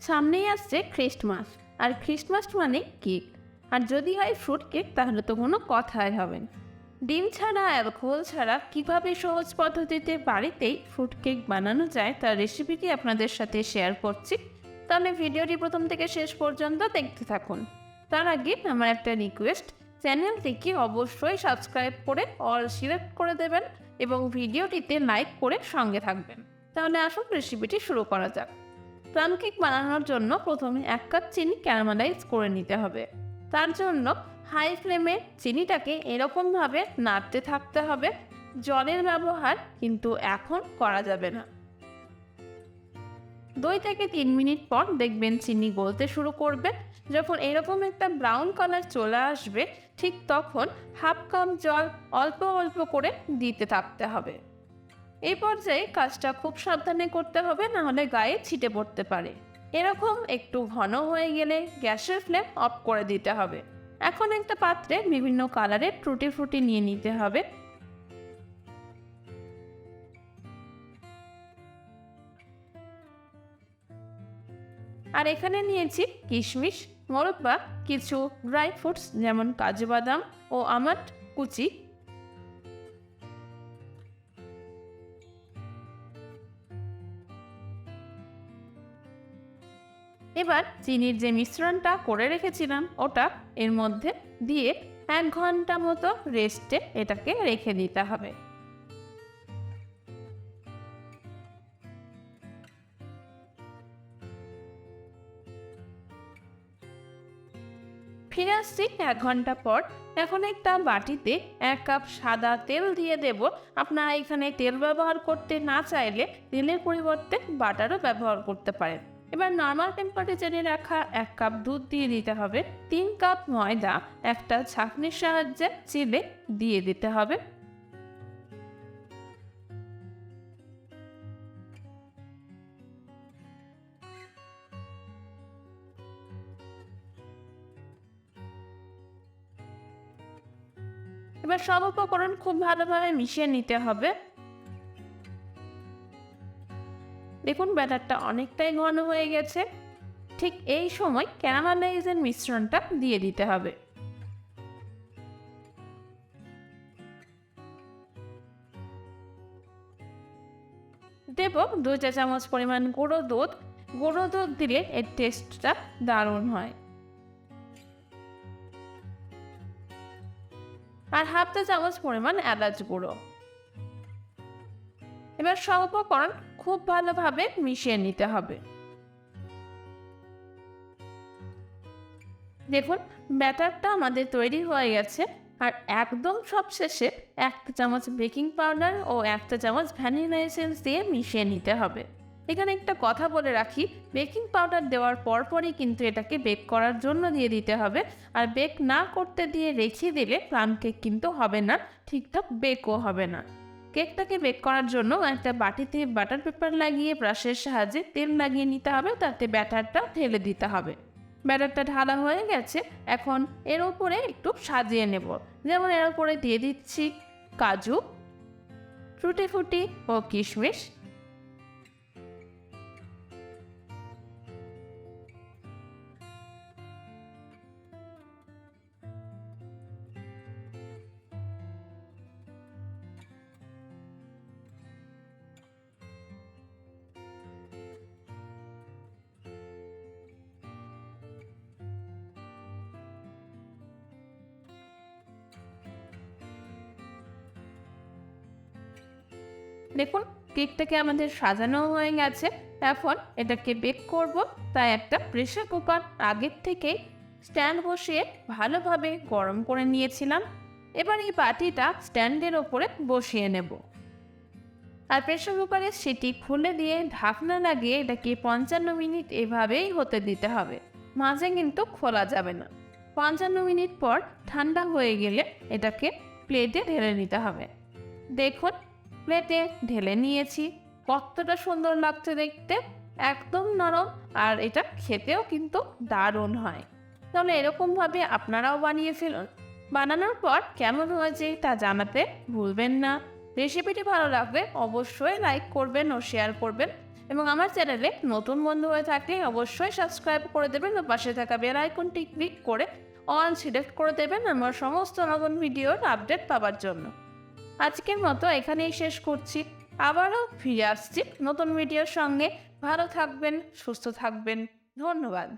সামনেই আসছে খ্রিস্টমাস, আর খ্রিস্টমাস মানে কেক। আর যদি হয় ফ্রুট কেক তাহলে তো কোনো কথাই হবে না। ডিম ছাড়া, অ্যালকোহল ছাড়া কীভাবে সহজ পদ্ধতিতে বাড়িতেই ফ্রুট কেক বানানো যায় তার রেসিপিটি আপনাদের সাথে শেয়ার করছি। তাহলে ভিডিওটি প্রথম থেকে শেষ পর্যন্ত দেখতে থাকুন। তার আগে আমার একটা রিকোয়েস্ট, চ্যানেলটিকে অবশ্যই সাবস্ক্রাইব করে অল সিলেক্ট করে দেবেন এবং ভিডিওটিতে লাইক করে সঙ্গে থাকবেন। তাহলে আসুন রেসিপিটি শুরু করা যাক। প্লাম কেক বানানোর জন্য প্রথমে 1 কাপ চিনি ক্যারামেলাইজ করে নিতে হবে। তার জন্য হাই ফ্লেমে চিনিটাকে এরকমভাবে নাড়তে থাকতে হবে। জলের ব্যবহার কিন্তু এখন করা যাবে না। 2 থেকে 3 মিনিট পর দেখবেন চিনি গলতে শুরু করবে। যখন এরকম একটা ব্রাউন কালার চলে আসবে, ঠিক তখন 1/2 কাপ জল অল্প অল্প করে দিতে থাকতে হবে। এই পর্যায়ে কাজটা খুব সাবধানে করতে হবে, নাহলে গায়ে ছিটে পড়তে পারে। এরকম একটু ঘন হয়ে গেলে গ্যাসের ফ্লেম অফ করে দিতে হবে। এখন একটা পাত্রে বিভিন্ন কালারের টুটি ফ্রুটি নিয়ে নিতে হবে। আর এখানে নিয়েছি কিশমিশ, মোরব্বা, কিছু ড্রাই ফ্রুটস যেমন কাজু বাদাম ও আমন্ড কুচি। এবার চিনির যে মিশ্রণটা করে রেখেছিলাম ওটা এর মধ্যে দিয়ে 1 ঘন্টা মতো রেস্টে এটাকে রেখে দিতে হবে। ফিরে আসছি 1 ঘন্টা পর। এখন একটা বাটিতে 1 কাপ সাদা তেল দিয়ে দেব। আপনারা এখানে তেল ব্যবহার করতে না চাইলে তেলের পরিবর্তে বাটারও ব্যবহার করতে পারেন। এবার নর্মাল টেম্পারেচারে রাখা 1 কাপ দুধ দিয়ে দিতে হবে। 3 কাপ ময়দা একটা ছাঁকনির সাহায্যে চেলে দিয়ে দিতে হবে। এবার সব উপকরণ খুব ভালোভাবে মিশিয়ে নিতে হবে। দেখুন ব্যাটারটা অনেকটাই ঘন হয়ে গেছে। ঠিক এই সময় ক্যারামেলাইজের মিশ্রণটা দিয়ে দিতে হবে। দেব 2 চা চামচ পরিমাণ গুঁড়ো দুধ। গুঁড়ো দুধ দিলে এর টেস্টটা দারুণ হয়। আর 1/2 চা চামচ পরিমাণ এলাচ গুঁড়ো। এবার সব উপকরণ খুব ভালোভাবে মিশিয়ে নিতে হবে। দেখুন ব্যাটারটা আমাদের তৈরি হয়ে গেছে। আর একদম সবশেষে 1 চা চামচ বেকিং পাউডার ও 1 চা চামচ ভ্যানিলা এসেন্স দিয়ে মিশিয়ে নিতে হবে। এখানে একটা কথা বলে রাখি, বেকিং পাউডার দেওয়ার পরপরই কিন্তু এটাকে বেক করার জন্য দিয়ে দিতে হবে। আর বেক না করতে দিয়ে রেখে দিলে প্লাম কেক কিন্তু হবে না, ঠিকঠাক বেকও হবে না। কেকটাকে বেক করার জন্য একটা বাটিতে বাটার পেপার লাগিয়ে ব্রাশের সাহায্যে তেল লাগিয়ে নিতে হবে, তাতে ব্যাটারটা ঢেলে দিতে হবে। ব্যাটারটা ঢালা হয়ে গেছে। এখন এর উপরে একটু সাজিয়ে নেব। যেমন এর উপরে দিয়ে দিচ্ছি কাজু, টুটি ফ্রুটি ও কিশমিশ। দেখুন কেকটাকে আমাদের সাজানো হয়ে গেছে। এখন এটাকে বেক করব, তাই একটা প্রেসার কুকার আগের থেকেই স্ট্যান্ড বসিয়ে ভালোভাবে গরম করে নিয়েছিলাম। এবার এই বাটিটা স্ট্যান্ডের ওপরে বসিয়ে নেব। আর প্রেসার কুকারের সিটি খুলে দিয়ে ঢাকনা লাগিয়ে এটাকে 55 মিনিট এভাবেই হতে দিতে হবে, মাঝে কিন্তু খোলা যাবে না। 55 মিনিট পর ঠান্ডা হয়ে গেলে এটাকে প্লেটে ঢেলে নিতে হবে। দেখুন প্লেটে ঢেলে নিয়েছি। কতটা সুন্দর লাগছে দেখতে, একদম নরম, আর এটা খেতেও কিন্তু দারুণ হয়। তাহলে এরকমভাবে আপনারাও বানিয়ে ফেলুন। বানানোর পর কেমন হয়েছে তা জানাতে ভুলবেন না। রেসিপিটি ভালো লাগলে অবশ্যই লাইক করবেন ও শেয়ার করবেন এবং আমার চ্যানেলে নতুন বন্ধু হয়ে থাকলে অবশ্যই সাবস্ক্রাইব করে দেবেন ও পাশে থাকা বেল আইকনটি ক্লিক করে অল সিলেক্ট করে দেবেন আমার সমস্ত নতুন ভিডিওর আপডেট পাওয়ার জন্য। আজকের মতো এখানেই শেষ করছি। আবারও ফিরে আসছি নতুন ভিডিওর সঙ্গে। ভালো থাকবেন, সুস্থ থাকবেন। ধন্যবাদ।